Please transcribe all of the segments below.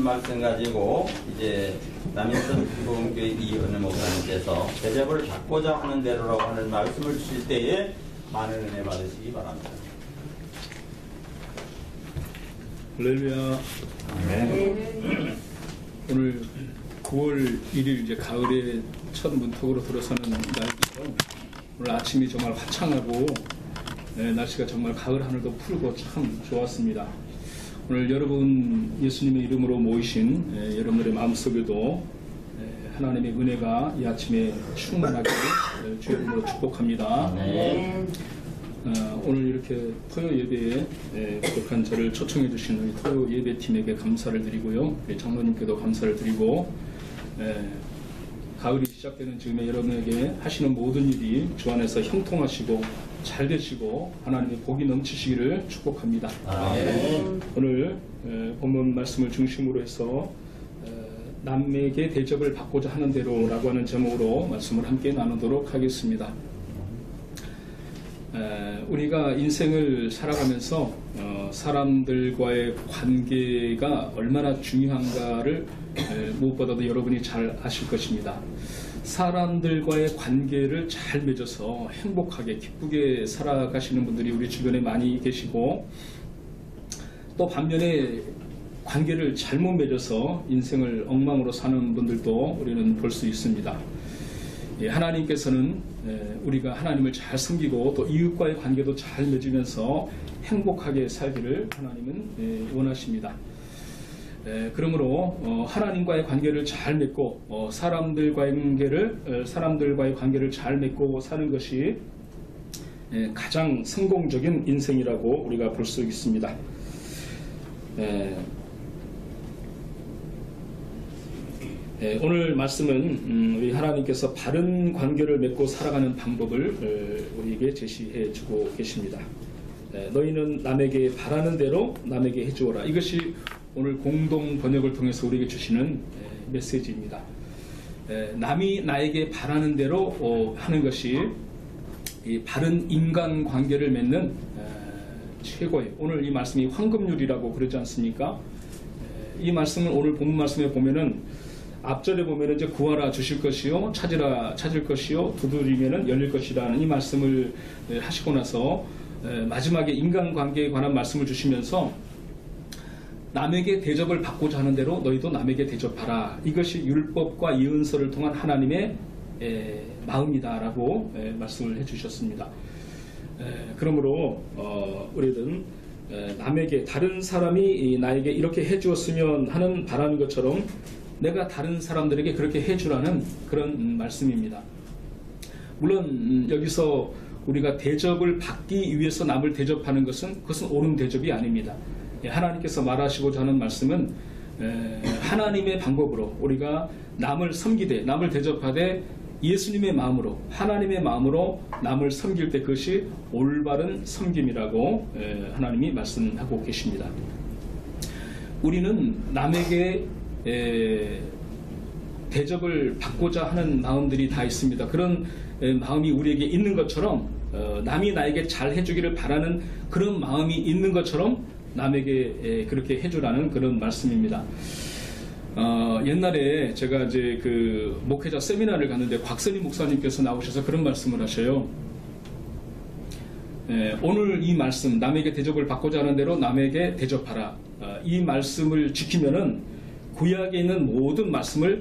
말씀 가지고 이제 남인천 기본교회 이은혜 목사님께서 대접을 받고자 하는 대로라고 하는 말씀을 주실 때에 많은 은혜 받으시기 바랍니다. 할렐루야. 네. 오늘 9월 1일 이제 가을의 첫 문턱으로 들어서는 날이죠. 오늘 아침이 정말 화창하고 날씨가 정말 가을 하늘도 푸르고 참 좋았습니다. 오늘 여러분 예수님의 이름으로 모이신 여러분들의 마음속에도 하나님의 은혜가 이 아침에 충만하게 주의 이름으로 축복합니다. 네. 오늘 이렇게 토요 예배에 부족한 저를 초청해 주시는 토요 예배팀에게 감사를 드리고요. 장로님께도 감사를 드리고 가을이 시작되는 지금에 여러분에게 하시는 모든 일이 주 안에서 형통하시고 잘 되시고 하나님의 복이 넘치시기를 축복합니다. 오늘 본문 말씀을 중심으로 해서 남에게 대접을 받고자 하는 대로라고 하는 제목으로 말씀을 함께 나누도록 하겠습니다. 우리가 인생을 살아가면서 사람들과의 관계가 얼마나 중요한가를 무엇보다도 여러분이 잘 아실 것입니다. 사람들과의 관계를 잘 맺어서 행복하게 기쁘게 살아가시는 분들이 우리 주변에 많이 계시고, 또 반면에 관계를 잘못 맺어서 인생을 엉망으로 사는 분들도 우리는 볼 수 있습니다. 하나님께서는 우리가 하나님을 잘 섬기고 또 이웃과의 관계도 잘 맺으면서 행복하게 살기를 하나님은 원하십니다. 그러므로 하나님과의 관계를 잘 맺고 사람들과의 관계를 잘 맺고 사는 것이 가장 성공적인 인생이라고 우리가 볼 수 있습니다. 오늘 말씀은 우리 하나님께서 바른 관계를 맺고 살아가는 방법을 우리에게 제시해 주고 계십니다. 너희는 남에게 바라는 대로 남에게 해주어라. 이것이 오늘 공동 번역을 통해서 우리에게 주시는 메시지입니다. 남이 나에게 바라는 대로 하는 것이 이 바른 인간관계를 맺는 최고의, 오늘 이 말씀이 황금률이라고 그러지 않습니까? 이 말씀은 오늘 본문 말씀에 보면은 앞절에 보면은 이제 구하라 주실 것이요, 찾으라 찾을 것이요, 두드리면은 열릴 것이라는 이 말씀을 하시고 나서 마지막에 인간관계에 관한 말씀을 주시면서 남에게 대접을 받고자 하는 대로 너희도 남에게 대접하라. 이것이 율법과 예언서를 통한 하나님의 마음이다라고 말씀을 해주셨습니다. 그러므로 우리는 남에게, 다른 사람이 나에게 이렇게 해주었으면 하는 바라는 것처럼 내가 다른 사람들에게 그렇게 해주라는 그런 말씀입니다. 물론 여기서 우리가 대접을 받기 위해서 남을 대접하는 그것은 옳은 대접이 아닙니다. 하나님께서 말하시고자 하는 말씀은 하나님의 방법으로 우리가 남을 섬기되, 남을 대접하되 예수님의 마음으로, 하나님의 마음으로 남을 섬길 때 그것이 올바른 섬김이라고 하나님이 말씀하고 계십니다. 우리는 남에게 대접을 받고자 하는 마음들이 다 있습니다. 그런 마음이 우리에게 있는 것처럼 남이 나에게 잘 해주기를 바라는 그런 마음이 있는 것처럼 남에게 그렇게 해주라는 그런 말씀입니다. 옛날에 제가 이제 그 목회자 세미나를 갔는데 곽선희 목사님께서 나오셔서 그런 말씀을 하셔요. 오늘 이 말씀, 남에게 대접을 받고자 하는 대로 남에게 대접하라. 이 말씀을 지키면은 구약에 있는 모든 말씀을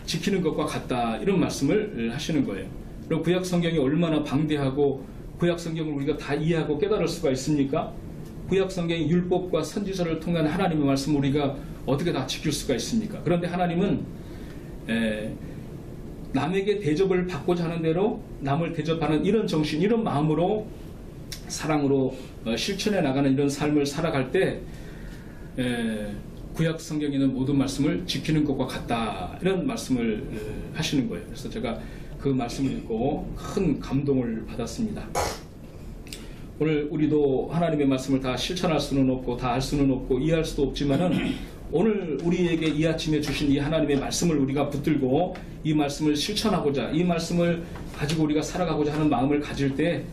지키는 것과 같다, 이런 말씀을 하시는 거예요. 그럼 구약 성경이 얼마나 방대하고 구약 성경을 우리가 다 이해하고 깨달을 수가 있습니까? 구약 성경의 율법과 선지서를 통한 하나님의 말씀을 우리가 어떻게 다 지킬 수가 있습니까? 그런데 하나님은 남에게 대접을 받고자 하는 대로 남을 대접하는 이런 정신, 이런 마음으로 사랑으로 실천해 나가는 이런 삶을 살아갈 때 구약 성경에 있는 모든 말씀을 지키는 것과 같다, 이런 말씀을 하시는 거예요. 그래서 제가 그 말씀을 읽고 큰 감동을 받았습니다. 오늘 우리도 하나님의 말씀을 다 실천할 수는 없고 다 할 수는 없고 이해할 수도 없지만은 오늘 우리에게 이 아침에 주신 이 하나님의 말씀을 우리가 붙들고 이 말씀을 실천하고자, 이 말씀을 가지고 우리가 살아가고자 하는 마음을 가질 때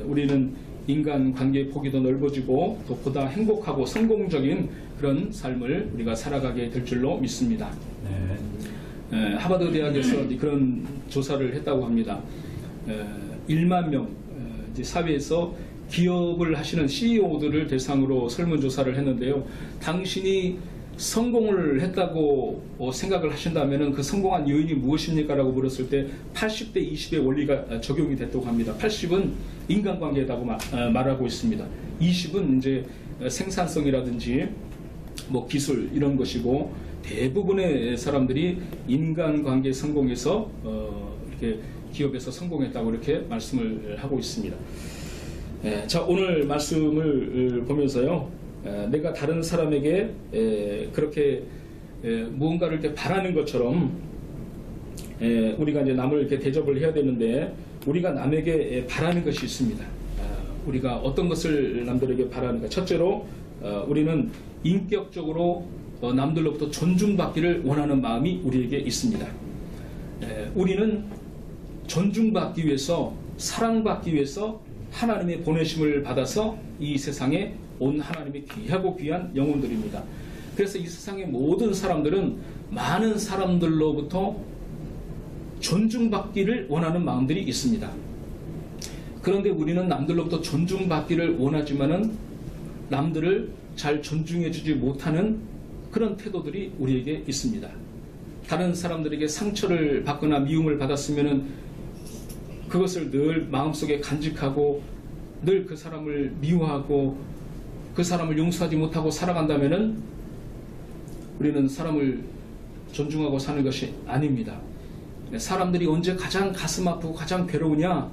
우리는 인간 관계의 폭이 더 넓어지고 또 보다 행복하고 성공적인 그런 삶을 우리가 살아가게 될 줄로 믿습니다. 하버드 대학에서 그런 조사를 했다고 합니다. 1만 명 이제 사회에서 기업을 하시는 CEO들을 대상으로 설문조사를 했는데요. 당신이 성공을 했다고 생각을 하신다면 그 성공한 요인이 무엇입니까? 라고 물었을 때 80대 20의 원리가 적용이 됐다고 합니다. 80은 인간관계라고 말하고 있습니다. 20은 이제 생산성이라든지 뭐 기술 이런 것이고, 대부분의 사람들이 인간관계 성공에서 이렇게 기업에서 성공했다고 이렇게 말씀을 하고 있습니다. 자, 오늘 말씀을 보면서요, 내가 다른 사람에게 그렇게 무언가를 이렇게 바라는 것처럼 우리가 이제 남을 이렇게 대접을 해야 되는데, 우리가 남에게 바라는 것이 있습니다. 우리가 어떤 것을 남들에게 바라는가? 첫째로 우리는 인격적으로 남들로부터 존중받기를 원하는 마음이 우리에게 있습니다. 우리는 존중받기 위해서, 사랑받기 위해서 하나님의 보내심을 받아서 이 세상에 온 하나님의 귀하고 귀한 영혼들입니다. 그래서 이 세상의 모든 사람들은 많은 사람들로부터 존중받기를 원하는 마음들이 있습니다. 그런데 우리는 남들로부터 존중받기를 원하지만은 남들을 잘 존중해주지 못하는 그런 태도들이 우리에게 있습니다. 다른 사람들에게 상처를 받거나 미움을 받았으면은 그것을 늘 마음속에 간직하고 늘 그 사람을 미워하고 그 사람을 용서하지 못하고 살아간다면은 우리는 사람을 존중하고 사는 것이 아닙니다. 사람들이 언제 가장 가슴 아프고 가장 괴로우냐?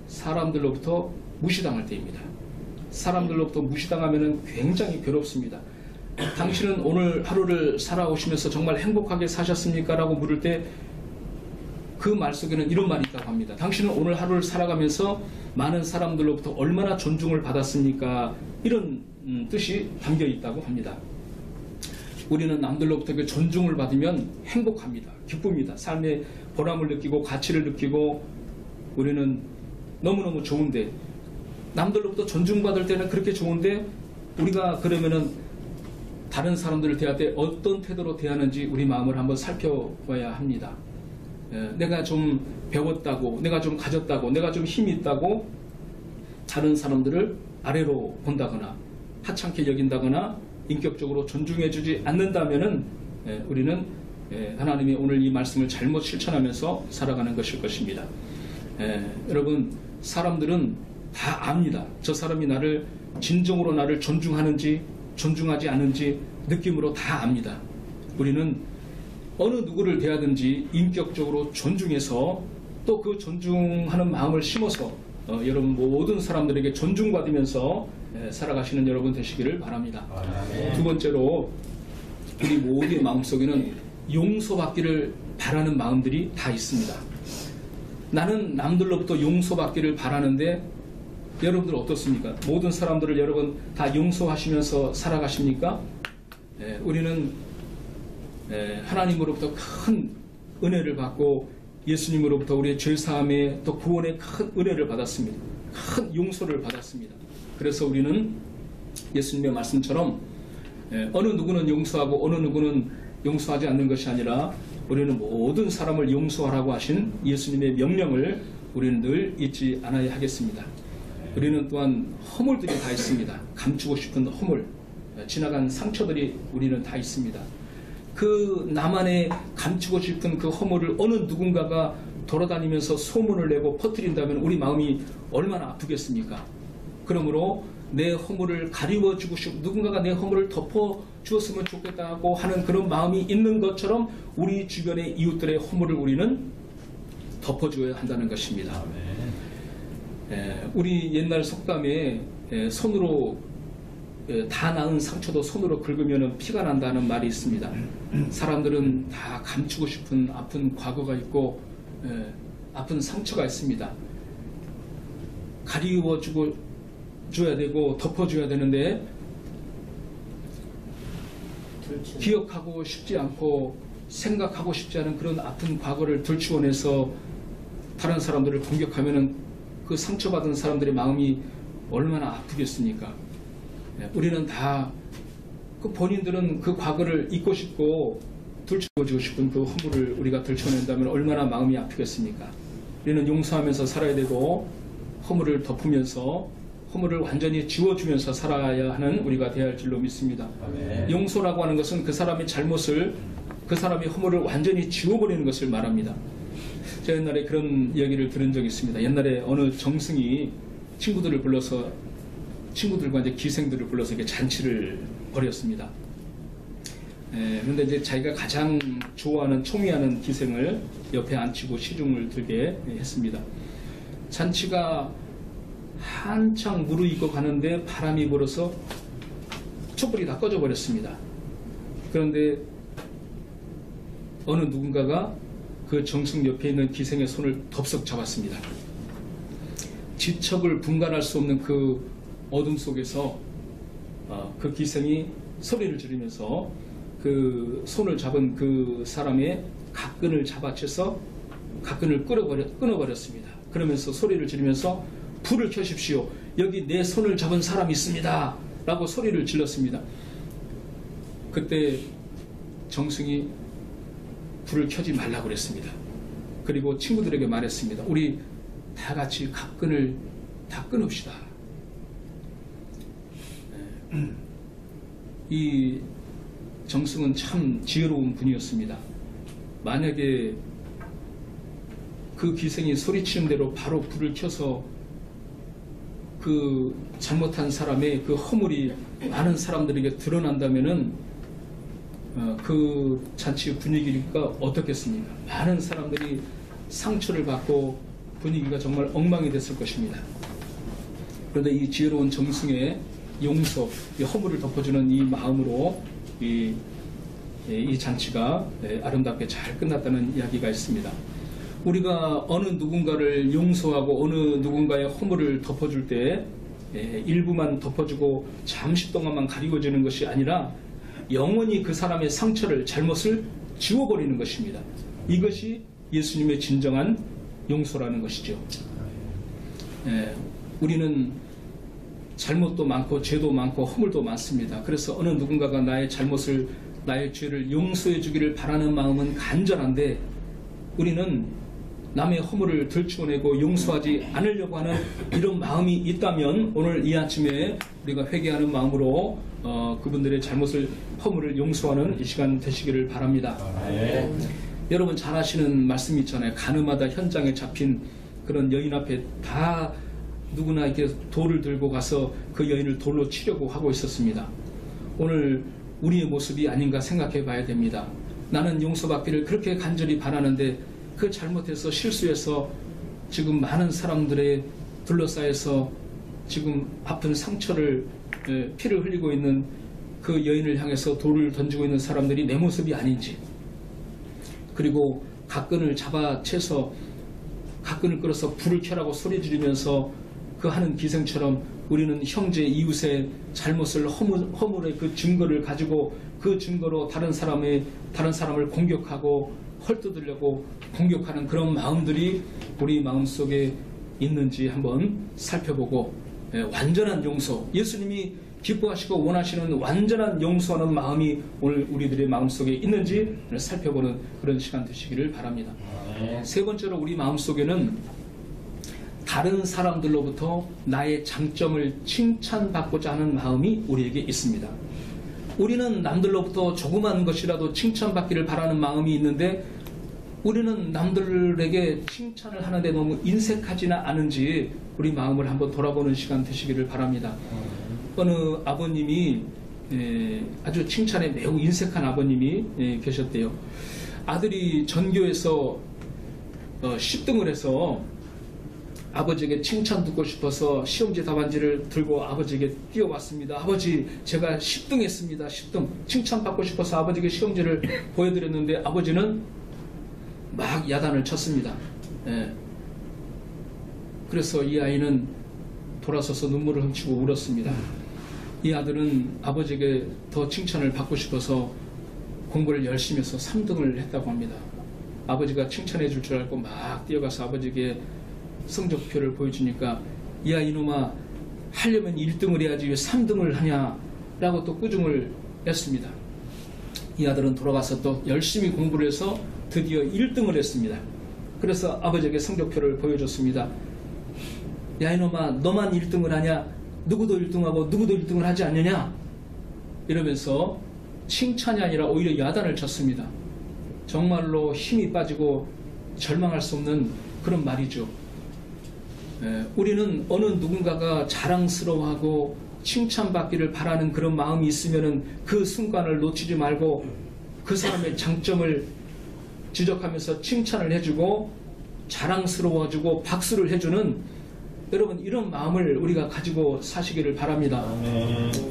사람들로부터 무시당할 때입니다. 사람들로부터 무시당하면 굉장히 괴롭습니다. 당신은 오늘 하루를 살아오시면서 정말 행복하게 사셨습니까? 라고 물을 때 그 말 속에는 이런 말이 있다고 합니다. 당신은 오늘 하루를 살아가면서 많은 사람들로부터 얼마나 존중을 받았습니까? 이런 뜻이 담겨 있다고 합니다. 우리는 남들로부터 그 존중을 받으면 행복합니다. 기쁩니다. 삶의 보람을 느끼고 가치를 느끼고 우리는 너무너무 좋은데, 남들로부터 존중받을 때는 그렇게 좋은데 우리가 그러면은 다른 사람들을 대할 때 어떤 태도로 대하는지 우리 마음을 한번 살펴봐야 합니다. 내가 좀 배웠다고, 내가 좀 가졌다고, 내가 좀 힘이 있다고 다른 사람들을 아래로 본다거나 하찮게 여긴다거나 인격적으로 존중해주지 않는다면은 우리는 하나님의 오늘 이 말씀을 잘못 실천하면서 살아가는 것일 것입니다. 여러분, 사람들은 다 압니다. 저 사람이 나를 진정으로 나를 존중하는지 존중하지 않는지 느낌으로 다 압니다. 우리는 어느 누구를 대하든지 인격적으로 존중해서 또 그 존중하는 마음을 심어서 여러분 모든 사람들에게 존중받으면서 살아가시는 여러분 되시기를 바랍니다. 두 번째로, 우리 모두의 마음속에는 용서받기를 바라는 마음들이 다 있습니다. 나는 남들로부터 용서받기를 바라는데 여러분들 어떻습니까? 모든 사람들을 여러분 다 용서하시면서 살아가십니까? 우리는 하나님으로부터 큰 은혜를 받고 예수님으로부터 우리의 죄사함에 또 구원의 큰 은혜를 받았습니다. 큰 용서를 받았습니다. 그래서 우리는 예수님의 말씀처럼 어느 누구는 용서하고 어느 누구는 용서하지 않는 것이 아니라 우리는 모든 사람을 용서하라고 하신 예수님의 명령을 우리는 늘 잊지 않아야 하겠습니다. 우리는 또한 허물들이 다 있습니다. 감추고 싶은 허물, 지나간 상처들이 우리는 다 있습니다. 그 나만의 감추고 싶은 그 허물을 어느 누군가가 돌아다니면서 소문을 내고 퍼뜨린다면 우리 마음이 얼마나 아프겠습니까? 그러므로 내 허물을 가리워주고 누군가가 내 허물을 덮어주었으면 좋겠다고 하는 그런 마음이 있는 것처럼 우리 주변의 이웃들의 허물을 우리는 덮어줘야 한다는 것입니다. 우리 옛날 속담에 손으로 다 나은 상처도 손으로 긁으면 피가 난다는 말이 있습니다. 사람들은 다 감추고 싶은 아픈 과거가 있고 아픈 상처가 있습니다. 가리워주고 줘야 되고 덮어줘야 되는데 기억하고 싶지 않고 생각하고 싶지 않은 그런 아픈 과거를 들추어내서 다른 사람들을 공격하면은 그 상처받은 사람들의 마음이 얼마나 아프겠습니까? 우리는 다 그 본인들은 그 과거를 잊고 싶고 들춰주고 싶은 그 허물을 우리가 들춰낸다면 얼마나 마음이 아프겠습니까? 우리는 용서하면서 살아야 되고 허물을 덮으면서 허물을 완전히 지워주면서 살아야 하는 우리가 되어야 할 줄로 믿습니다. 아멘. 용서라고 하는 것은 그 사람의 잘못을, 그 사람의 허물을 완전히 지워버리는 것을 말합니다. 제가 옛날에 그런 이야기를 들은 적이 있습니다. 옛날에 어느 정승이 친구들을 불러서, 친구들과 이제 기생들을 불러서 이렇게 잔치를 벌였습니다. 그런데 이제 자기가 가장 좋아하는, 총애하는 기생을 옆에 앉히고 시중을 들게 했습니다. 잔치가 한창 무르익고 가는데 바람이 불어서 촛불이 다 꺼져 버렸습니다. 그런데 어느 누군가가 그 정승 옆에 있는 기생의 손을 덥석 잡았습니다. 지척을 분간할 수 없는 그 어둠 속에서 그 기생이 소리를 지르면서 그 손을 잡은 그 사람의 각근을 잡아채서 각근을 끊어버렸습니다. 그러면서 소리를 지르면서 불을 켜십시오. 여기 내 손을 잡은 사람이 있습니다. 라고 소리를 질렀습니다. 그때 정승이 불을 켜지 말라고 그랬습니다. 그리고 친구들에게 말했습니다. 우리 다 같이 각근을 다 끊읍시다. 이 정승은 참 지혜로운 분이었습니다. 만약에 그 기생이 소리치는 대로 바로 불을 켜서 그 잘못한 사람의 그 허물이 많은 사람들에게 드러난다면은 그 잔치 분위기가 어떻겠습니까? 많은 사람들이 상처를 받고 분위기가 정말 엉망이 됐을 것입니다. 그런데 이 지혜로운 정승의 용서, 이 허물을 덮어주는 이 마음으로 이 잔치가 아름답게 잘 끝났다는 이야기가 있습니다. 우리가 어느 누군가를 용서하고 어느 누군가의 허물을 덮어줄 때 일부만 덮어주고 잠시 동안만 가리워지는 것이 아니라 영원히 그 사람의 상처를, 잘못을 지워버리는 것입니다. 이것이 예수님의 진정한 용서라는 것이죠. 우리는 잘못도 많고 죄도 많고 허물도 많습니다. 그래서 어느 누군가가 나의 잘못을, 나의 죄를 용서해 주기를 바라는 마음은 간절한데 우리는 남의 허물을 들추어내고 용서하지 않으려고 하는 이런 마음이 있다면 오늘 이 아침에 우리가 회개하는 마음으로 그분들의 잘못을, 허물을 용서하는 이 시간 되시기를 바랍니다. 여러분 잘 아시는 말씀이 있잖아요. 가늠하다 현장에 잡힌 그런 여인 앞에 다 누구나 이렇게 돌을 들고 가서 그 여인을 돌로 치려고 하고 있었습니다. 오늘 우리의 모습이 아닌가 생각해 봐야 됩니다. 나는 용서받기를 그렇게 간절히 바라는데 그 잘못해서 실수해서 지금 많은 사람들의 둘러싸여서 지금 아픈 상처를, 피를 흘리고 있는 그 여인을 향해서 돌을 던지고 있는 사람들이 내 모습이 아닌지, 그리고 각근을 잡아채서 각근을 끌어서 불을 켜라고 소리 지르면서 그 하는 기생처럼 우리는 형제 이웃의 잘못을, 허물의 그 증거를 가지고 그 증거로 다른 사람을 공격하고 헐뜯으려고 공격하는 그런 마음들이 우리 마음속에 있는지 한번 살펴보고 완전한 용서, 예수님이 기뻐하시고 원하시는 완전한 용서하는 마음이 오늘 우리들의 마음속에 있는지 살펴보는 그런 시간 되시기를 바랍니다. 세 번째로 우리 마음속에는 다른 사람들로부터 나의 장점을 칭찬받고자 하는 마음이 우리에게 있습니다. 우리는 남들로부터 조그만 것이라도 칭찬받기를 바라는 마음이 있는데 우리는 남들에게 칭찬을 하는데 너무 인색하지는 않은지 우리 마음을 한번 돌아보는 시간 되시기를 바랍니다. 어느 아버님이 아주 칭찬에 매우 인색한 아버님이 계셨대요. 아들이 전교에서 10등을 해서 아버지에게 칭찬 듣고 싶어서 시험지 답안지를 들고 아버지에게 뛰어왔습니다. 아버지, 제가 10등 했습니다. 10등. 칭찬받고 싶어서 아버지에게 시험지를 보여드렸는데 아버지는 막 야단을 쳤습니다. 그래서 이 아이는 돌아서서 눈물을 훔치고 울었습니다. 이 아들은 아버지에게 더 칭찬을 받고 싶어서 공부를 열심히 해서 3등을 했다고 합니다. 아버지가 칭찬해 줄 줄 알고 막 뛰어가서 아버지에게 성적표를 보여주니까 야 이놈아, 하려면 1등을 해야지 왜 3등을 하냐라고 또 꾸중을 했습니다. 이 아들은 돌아가서 또 열심히 공부를 해서 드디어 1등을 했습니다. 그래서 아버지에게 성적표를 보여줬습니다. 야 이놈아, 너만 1등을 하냐? 누구도 1등하고 누구도 1등을 하지 않느냐? 이러면서 칭찬이 아니라 오히려 야단을 쳤습니다. 정말로 힘이 빠지고 절망할 수 없는 그런 말이죠. 우리는 어느 누군가가 자랑스러워하고 칭찬받기를 바라는 그런 마음이 있으면 그 순간을 놓치지 말고 그 사람의 장점을 지적하면서 칭찬을 해주고 자랑스러워주고 박수를 해주는, 여러분, 이런 마음을 우리가 가지고 사시기를 바랍니다.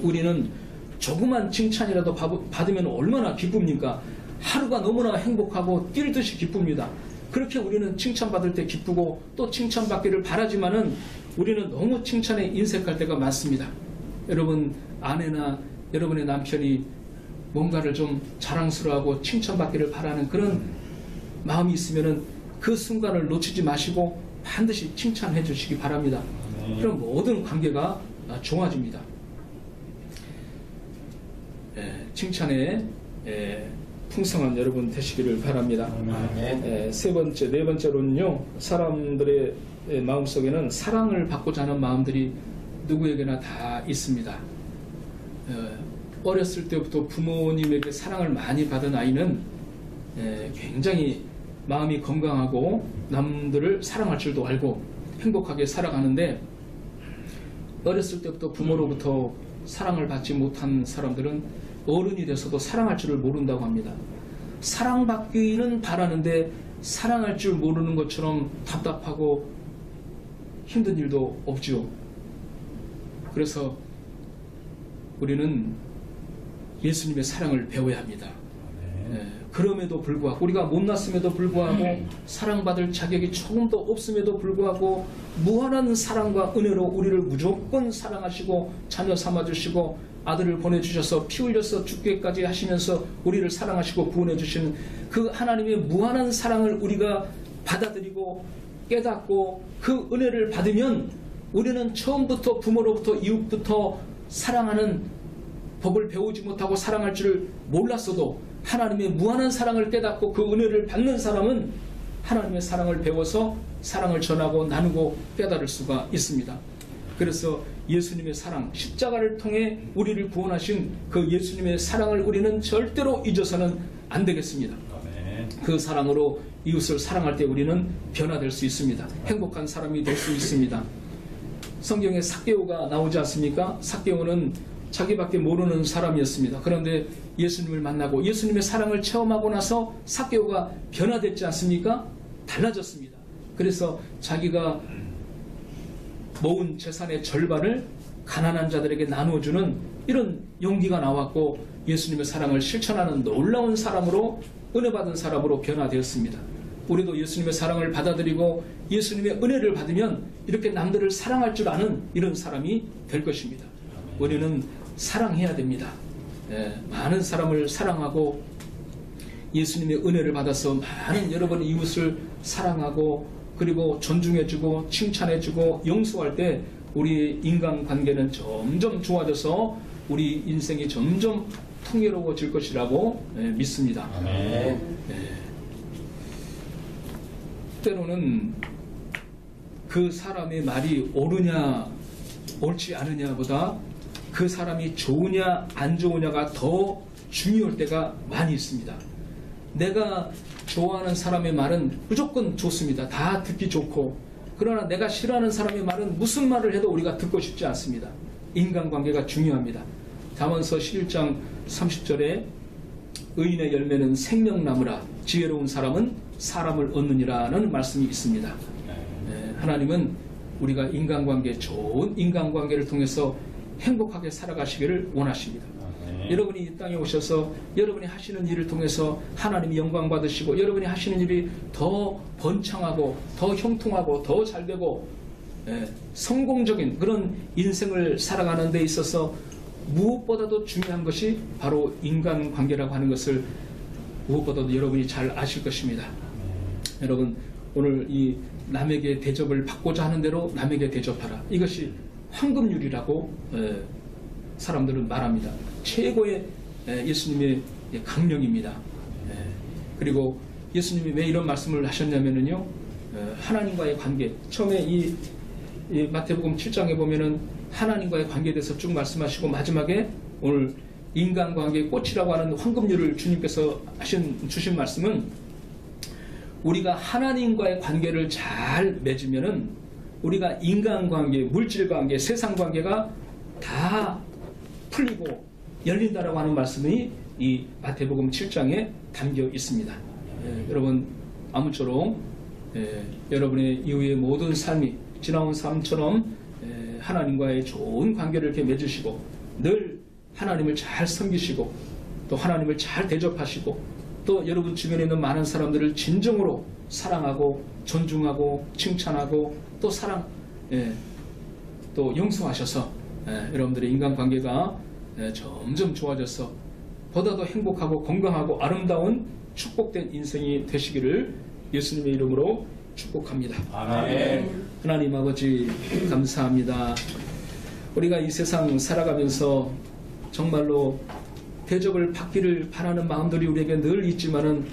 우리는 조그만 칭찬이라도 받으면 얼마나 기쁩니까? 하루가 너무나 행복하고 뛸 듯이 기쁩니다. 그렇게 우리는 칭찬받을 때 기쁘고 또 칭찬받기를 바라지만은 우리는 너무 칭찬에 인색할 때가 많습니다. 여러분 아내나 여러분의 남편이 뭔가를 좀 자랑스러워하고 칭찬받기를 바라는 그런 마음이 있으면은 그 순간을 놓치지 마시고 반드시 칭찬해 주시기 바랍니다. 그럼 모든 관계가 좋아집니다. 칭찬에 풍성한 여러분 되시기를 바랍니다. 네 번째로는요, 사람들의 마음속에는 사랑을 받고자 하는 마음들이 누구에게나 다 있습니다. 어렸을 때부터 부모님에게 사랑을 많이 받은 아이는 굉장히 마음이 건강하고 남들을 사랑할 줄도 알고 행복하게 살아가는데, 어렸을 때부터 부모로부터 사랑을 받지 못한 사람들은 어른이 돼서도 사랑할 줄을 모른다고 합니다. 사랑받기는 바라는데 사랑할 줄 모르는 것처럼 답답하고 힘든 일도 없죠. 그래서 우리는 예수님의 사랑을 배워야 합니다. 그럼에도 불구하고, 우리가 못났음에도 불구하고 사랑받을 자격이 조금도 없음에도 불구하고 무한한 사랑과 은혜로 우리를 무조건 사랑하시고 자녀 삼아주시고 아들을 보내주셔서 피 흘려서 죽게까지 하시면서 우리를 사랑하시고 구원해 주시는 그 하나님의 무한한 사랑을 우리가 받아들이고 깨닫고 그 은혜를 받으면 우리는 처음부터 부모로부터 이웃부터 사랑하는 법을 배우지 못하고 사랑할 줄을 몰랐어도 하나님의 무한한 사랑을 깨닫고 그 은혜를 받는 사람은 하나님의 사랑을 배워서 사랑을 전하고 나누고 깨달을 수가 있습니다. 그래서 예수님의 사랑, 십자가를 통해 우리를 구원하신 그 예수님의 사랑을 우리는 절대로 잊어서는 안 되겠습니다. 그 사랑으로 이웃을 사랑할 때 우리는 변화될 수 있습니다. 행복한 사람이 될 수 있습니다. 성경에 삭개오가 나오지 않습니까? 삭개오는 자기밖에 모르는 사람이었습니다. 그런데 예수님을 만나고 예수님의 사랑을 체험하고 나서 삭개오가 변화됐지 않습니까? 달라졌습니다. 그래서 자기가 모은 재산의 절반을 가난한 자들에게 나누어주는 이런 용기가 나왔고 예수님의 사랑을 실천하는 놀라운 사람으로, 은혜받은 사람으로 변화되었습니다. 우리도 예수님의 사랑을 받아들이고 예수님의 은혜를 받으면 이렇게 남들을 사랑할 줄 아는 이런 사람이 될 것입니다. 우리는 사랑해야 됩니다. 많은 사람을 사랑하고 예수님의 은혜를 받아서 많은 여러분의 이웃을 사랑하고 그리고 존중해주고 칭찬해주고 용서할 때 우리 인간관계는 점점 좋아져서 우리 인생이 점점 풍요로워질 것이라고 믿습니다. 때로는 그 사람의 말이 옳으냐 옳지 않으냐보다 그 사람이 좋으냐 안 좋으냐가 더 중요할 때가 많이 있습니다. 내가 좋아하는 사람의 말은 무조건 좋습니다. 다 듣기 좋고, 그러나 내가 싫어하는 사람의 말은 무슨 말을 해도 우리가 듣고 싶지 않습니다. 인간관계가 중요합니다. 잠언서 11장 30절에 의인의 열매는 생명나무라 지혜로운 사람은 사람을 얻느니라는 말씀이 있습니다. 하나님은 우리가 인간관계, 좋은 인간관계를 통해서 행복하게 살아가시기를 원하십니다. 여러분이 이 땅에 오셔서 여러분이 하시는 일을 통해서 하나님이 영광 받으시고 여러분이 하시는 일이 더 번창하고 더 형통하고 더 잘되고 성공적인 그런 인생을 살아가는 데 있어서 무엇보다도 중요한 것이 바로 인간관계라고 하는 것을 무엇보다도 여러분이 잘 아실 것입니다. 여러분, 오늘 이 남에게 대접을 받고자 하는 대로 남에게 대접하라. 이것이 황금률이라고 사람들은 말합니다. 최고의 예수님의 강령입니다. 그리고 예수님이 왜 이런 말씀을 하셨냐면요, 하나님과의 관계, 처음에 이 마태복음 7장에 보면은 하나님과의 관계에 대해서 쭉 말씀하시고 마지막에 오늘 인간관계의 꽃이라고 하는 황금률을 주님께서 주신 말씀은, 우리가 하나님과의 관계를 잘 맺으면은 우리가 인간관계, 물질관계, 세상관계가 다 풀리고 열린다라고 하는 말씀이 이 마태복음 7장에 담겨 있습니다. 여러분 아무쪼록 여러분의 이후의 모든 삶이 지나온 삶처럼 하나님과의 좋은 관계를 이렇게 맺으시고 늘 하나님을 잘 섬기시고 또 하나님을 잘 대접하시고 또 여러분 주변에 있는 많은 사람들을 진정으로 사랑하고 존중하고 칭찬하고 또 또 용서하셔서 여러분들의 인간관계가 점점 좋아져서 보다 더 행복하고 건강하고 아름다운 축복된 인생이 되시기를 예수님의 이름으로 축복합니다. 아멘. 하나님 아버지 감사합니다. 우리가 이 세상 살아가면서 정말로 대접을 받기를 바라는 마음들이 우리에게 늘 있지만은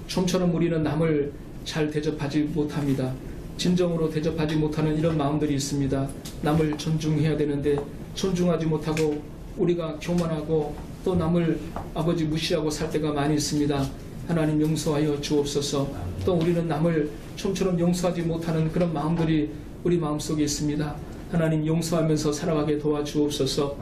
좀처럼 우리는 남을 잘 대접하지 못합니다. 진정으로 대접하지 못하는 이런 마음들이 있습니다. 남을 존중해야 되는데 존중하지 못하고 우리가 교만하고 또 남을 아버지 무시하고 살 때가 많이 있습니다. 하나님 용서하여 주옵소서. 또 우리는 남을 좀처럼 용서하지 못하는 그런 마음들이 우리 마음속에 있습니다. 하나님 용서하면서 살아가게 도와주옵소서.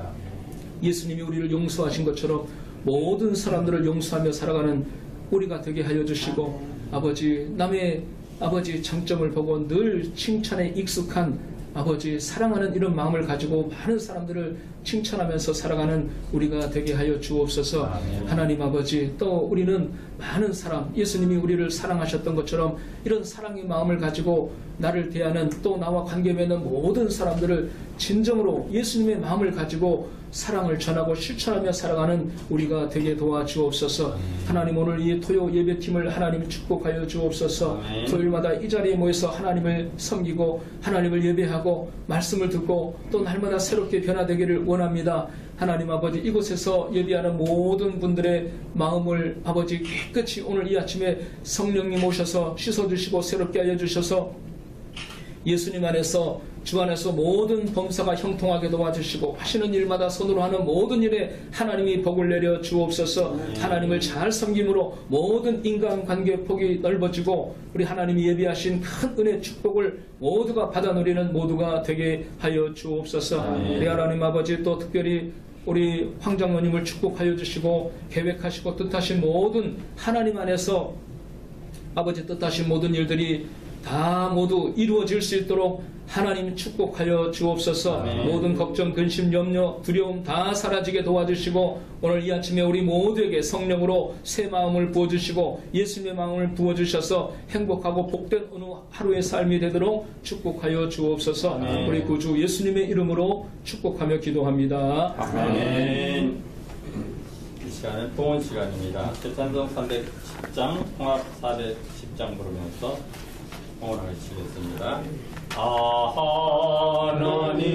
예수님이 우리를 용서하신 것처럼 모든 사람들을 용서하며 살아가는 우리가 되게 하여 주시고, 아버지 남의 아버지 장점을 보고 늘 칭찬에 익숙한 아버지 사랑하는 이런 마음을 가지고 많은 사람들을 칭찬하면서 살아가는 우리가 되게 하여 주옵소서. 하나님 아버지, 또 우리는 많은 사람, 예수님이 우리를 사랑하셨던 것처럼 이런 사랑의 마음을 가지고 나를 대하는 또 나와 관계 맺는 모든 사람들을 진정으로 예수님의 마음을 가지고 사랑을 전하고 실천하며 살아가는 우리가 되게 도와주옵소서. 하나님 오늘 이 토요 예배팀을 하나님 축복하여 주옵소서. 토요일마다 이 자리에 모여서 하나님을 섬기고 하나님을 예배하고 말씀을 듣고 또 날마다 새롭게 변화되기를 원합니다. 하나님 아버지, 이곳에서 예배하는 모든 분들의 마음을 아버지 깨끗이 오늘 이 아침에 성령님 오셔서 씻어주시고 새롭게 하여 주셔서 예수님 안에서 주 안에서 모든 범사가 형통하게 도와주시고 하시는 일마다 손으로 하는 모든 일에 하나님이 복을 내려 주옵소서. 하나님을 잘 섬김으로 모든 인간관계 폭이 넓어지고 우리 하나님이 예비하신 큰 은혜 축복을 모두가 받아 누리는 모두가 되게 하여 주옵소서. 우리 하나님 아버지, 또 특별히 우리 황장로님을 축복하여 주시고 계획하시고 뜻하신 모든 하나님 안에서 아버지 뜻하신 모든 일들이 다 모두 이루어질 수 있도록 하나님 축복하여 주옵소서. 모든 걱정, 근심, 염려, 두려움 다 사라지게 도와주시고 오늘 이 아침에 우리 모두에게 성령으로 새 마음을 부어주시고 예수님의 마음을 부어주셔서 행복하고 복된 어느 하루의 삶이 되도록 축복하여 주옵소서. 우리 구주 예수님의 이름으로 축복하며 기도합니다. 아멘. 이 시간은 봉헌 시간입니다. 찬송 310장, 통합 410장 부르면서 봉헌하시겠습니다. 하나님의